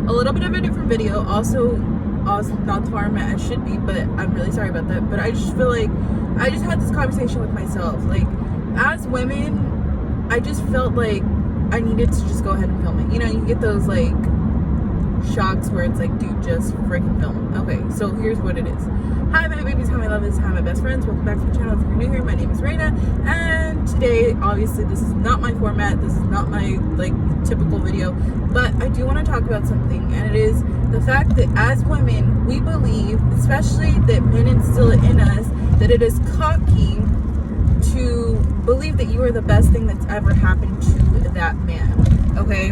a little bit of a different video. Also not the format it should be, but I'm really sorry about that. But I just feel like I just had this conversation with myself. Like, as women, I just felt like I needed to just go ahead and film it. You know, you get those like shocks where it's like, dude, just freaking film. Okay, so here's what it is. Hi my babies, hi my loves, hi my best friends, welcome back to the channel. If you're new here, my name is Reyna, and today obviously this is not my format, this is not my like typical video, but I do want to talk about something, and it is the fact that as women we believe, especially that men instill it in us, that it is cocky to believe that you are the best thing that's ever happened to that man. Okay,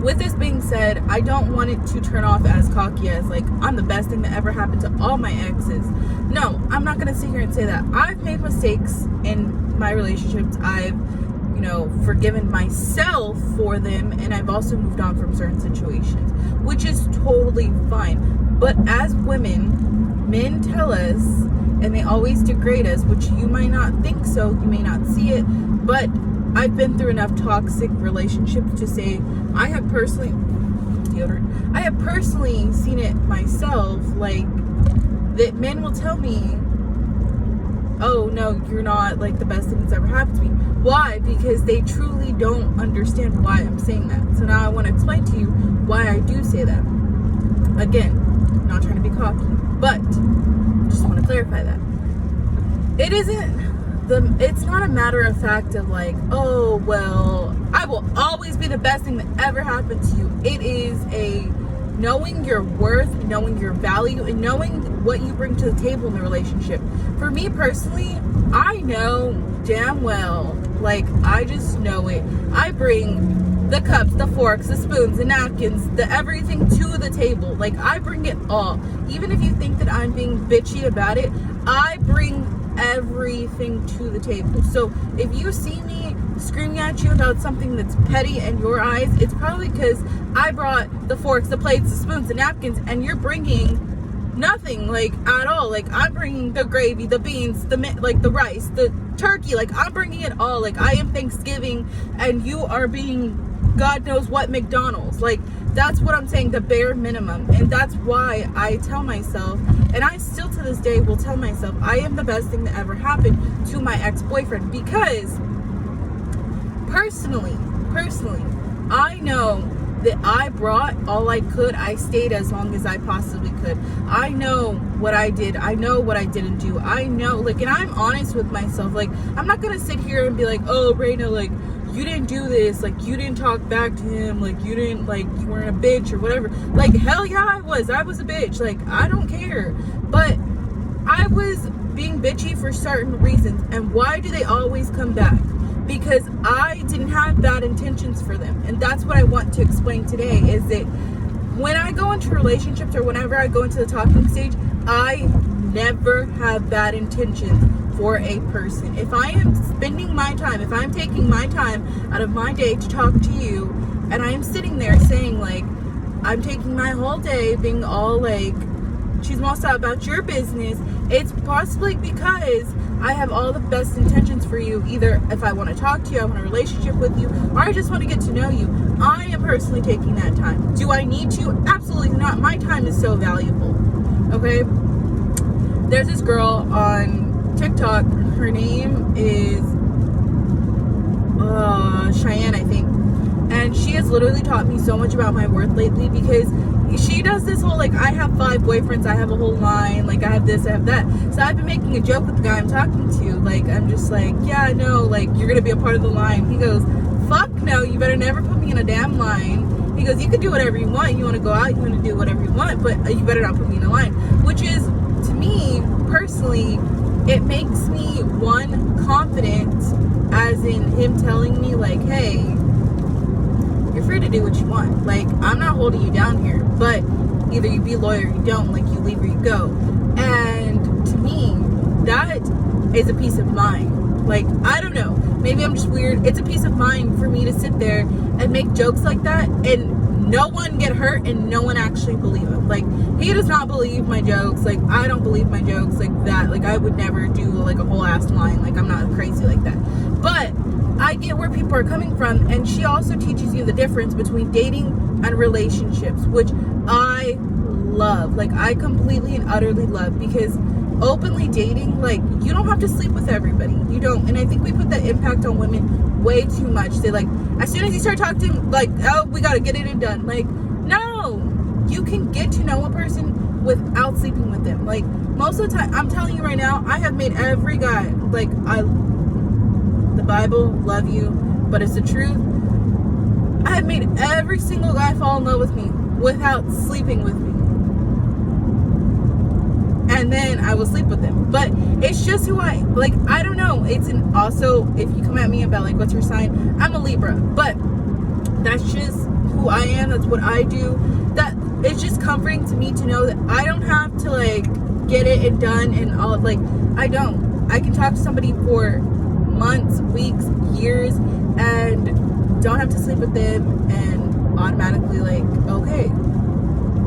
with this being said, I don't want it to turn off as cocky as like I'm the best thing that ever happened to all my exes. No, I'm not gonna sit here and say that. I've made mistakes in my relationships. I've, you know, forgiven myself for them, and I've also moved on from certain situations, which is totally fine. But as women, men tell us, and they always degrade us, which you might not think so, you may not see it, but I've been through enough toxic relationships to say I have personally seen it myself, like that men will tell me, oh no, you're not like the best thing that's ever happened to me. Why? Because they truly don't understand why I'm saying that. So now I want to explain to you why I do say that. Again, I'm not trying to be cocky, but just want to clarify that it's not a matter of fact of like, oh well, I will always be the best thing that ever happened to you. It is a knowing your worth, knowing your value, and knowing what you bring to the table in the relationship. For me personally, I know damn well, like I just know it, I bring the cups, the forks, the spoons, the napkins, the everything to the table. Like I bring it all. Even if you think that I'm being bitchy about it, I bring everything to the table. So if you see me screaming at you about something that's petty in your eyes, it's probably because I brought the forks, the plates, the spoons, the napkins, and you're bringing nothing, like at all. Like I'm bringing the gravy, the beans, the rice, the turkey, like I'm bringing it all. Like I am Thanksgiving and you are being God knows what McDonald's. Like that's what I'm saying, the bare minimum. And that's why I tell myself, and I still to this day will tell myself, I am the best thing that ever happened to my ex-boyfriend, because personally, I know that I brought all I could. I stayed as long as I possibly could. I know what I did. I know what I didn't do. I know, like, and I'm honest with myself. Like, I'm not gonna sit here and be like, oh, Reyna, like, you didn't do this, like you didn't talk back to him, like you didn't, like you weren't a bitch or whatever. Like hell yeah, I was a bitch. Like I don't care, but I was being bitchy for certain reasons. And why do they always come back? Because I didn't have bad intentions for them. And that's what I want to explain today, is that when I go into relationships or whenever I go into the talking stage, I never have bad intentions for a person. If I am spending my time, if I'm taking my time out of my day to talk to you, and I am sitting there saying like, I'm taking my whole day being all like chismosa about your business, it's possibly because I have all the best intentions for you. Either if I want to talk to you, I want a relationship with you, or I just want to get to know you. I am personally taking that time. Do I need to? Absolutely not. My time is so valuable. Okay? There's this girl on TikTok, her name is Cheyenne, I think, and she has literally taught me so much about my worth lately, because she does this whole like, I have 5 boyfriends, I have a whole line, like I have this, I have that. So I've been making a joke with the guy I'm talking to, like I'm just like, yeah, no, like you're gonna be a part of the line. He goes, fuck no, you better never put me in a damn line. He goes, you can do whatever you want, you want to go out, you want to do whatever you want, but you better not put me in a line. Which is, to me personally, it makes me, one, confident, as in him telling me like, hey, you're free to do what you want. Like, I'm not holding you down here, but either you be loyal or you don't, like you leave or you go. And to me, that is a peace of mind. Like, I don't know, maybe I'm just weird. It's a peace of mind for me to sit there and make jokes like that and no one get hurt and no one actually believe him. Like, he does not believe my jokes. Like, I don't believe my jokes like that. Like, I would never do like a whole ass line. Like, I'm not crazy like that. But I get where people are coming from, and she also teaches you the difference between dating and relationships, which I love. Like, I completely and utterly love, because openly dating, like, you don't have to sleep with everybody. You don't. And I think we put that impact on women way too much. They, like, as soon as you start talking to them, like, oh, we gotta get it and done. Like, no, you can get to know a person without sleeping with them. Like, most of the time, I'm telling you right now, I have made every guy, like, the Bible, love you, but it's the truth. I have made every single guy fall in love with me without sleeping with me. And then I will sleep with them. But it's just who I, like, I don't know. It's an, also, if you come at me about, like, what's your sign? I'm a Libra. But that's just who I am. That's what I do. That, it's just comforting to me to know that I don't have to, like, get it and done and all of, like, I don't. I can talk to somebody for months, weeks, years, and don't have to sleep with them and automatically, like, okay,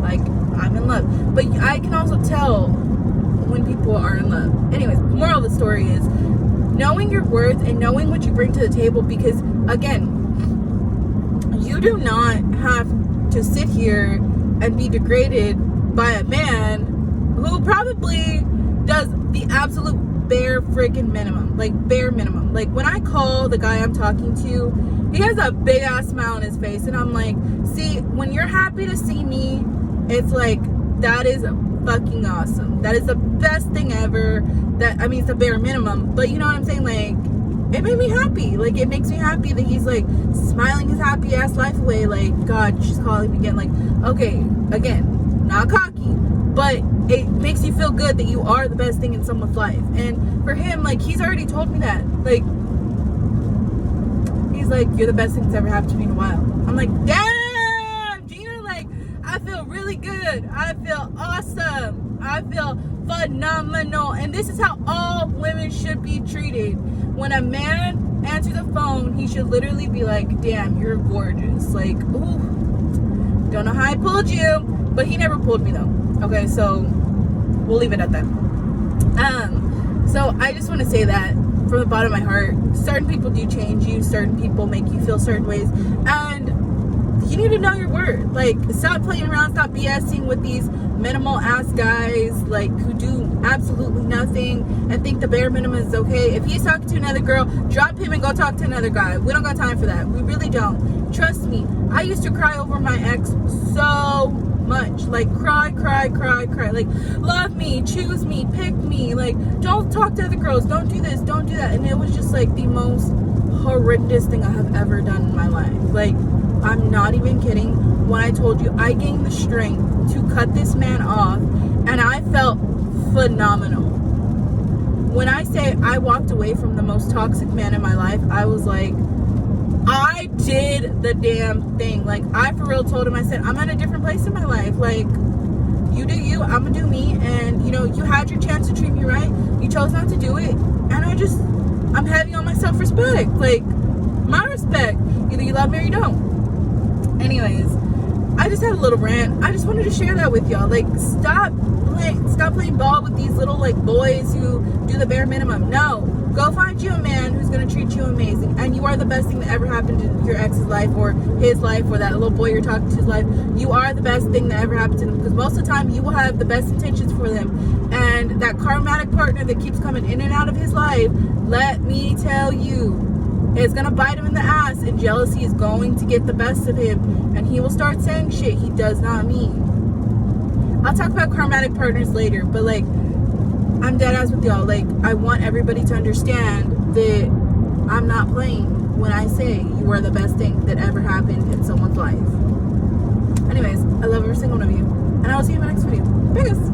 like, I'm in love. But I can also tell when people are in love. Anyways, moral of the story is knowing your worth and knowing what you bring to the table, because again, you do not have to sit here and be degraded by a man who probably does the absolute bare freaking minimum. Like, bare minimum. Like, when I call the guy I'm talking to, he has a big ass smile on his face, and I'm like, see, when you're happy to see me, it's like, that is fucking awesome. That is the best thing ever. That, I mean, it's the bare minimum, but you know what I'm saying? Like, it made me happy. Like, it makes me happy that he's, like, smiling his happy ass life away. Like, God, she's calling me again. Like, okay, again, not cocky, but it makes you feel good that you are the best thing in someone's life. And for him, like, he's already told me that. Like, he's like, you're the best thing that's ever happened to me in a while. I'm like, damn, Gina, like, I feel really good. I feel awesome. I feel phenomenal. And this is how all women should be treated. When a man answers the phone, he should literally be like, damn, you're gorgeous. Like, ooh, don't know how I pulled you, but he never pulled me though. Okay, so we'll leave it at that. So I just want to say that from the bottom of my heart, certain people do change you, certain people make you feel certain ways, and you need to know your worth. Like, stop playing around, stop BSing with these minimal ass guys, like, who do absolutely nothing and think the bare minimum is okay. If he's talking to another girl, drop him and go talk to another guy. We don't got time for that. We really don't. Trust me, I used to cry over my ex so much. Like, cry. Like, love me, choose me, pick me. Like, don't talk to other girls. Don't do this, don't do that. And it was just, like, the most horrendous thing I have ever done in my life. Like, I'm not even kidding when I told you I gained the strength to cut this man off, and I felt phenomenal. When I say I walked away from the most toxic man in my life, I was like, I did the damn thing. Like, I for real told him, I said, I'm at a different place in my life. Like, you do you, I'm gonna do me. And, you know, you had your chance to treat me right. You chose not to do it. And I'm heavy on my self-respect. Like, my respect. Either you love me or you don't. Anyways, I just had a little rant. I just wanted to share that with y'all. Like, stop playing ball with these little, like, boys who do the bare minimum. No, go find you a man who's gonna treat you amazing, and you are the best thing that ever happened in your ex's life, or his life, or that little boy you're talking to's life. You are the best thing that ever happened to them, because most of the time you will have the best intentions for them. And that karmatic partner that keeps coming in and out of his life, let me tell you, it's gonna bite him in the ass, and jealousy is going to get the best of him, and he will start saying shit he does not mean. I'll talk about karmatic partners later, but, like, I'm dead ass with y'all. Like, I want everybody to understand that I'm not playing when I say you are the best thing that ever happened in someone's life. Anyways, I love every single one of you, and I will see you in my next video. Bye, guys.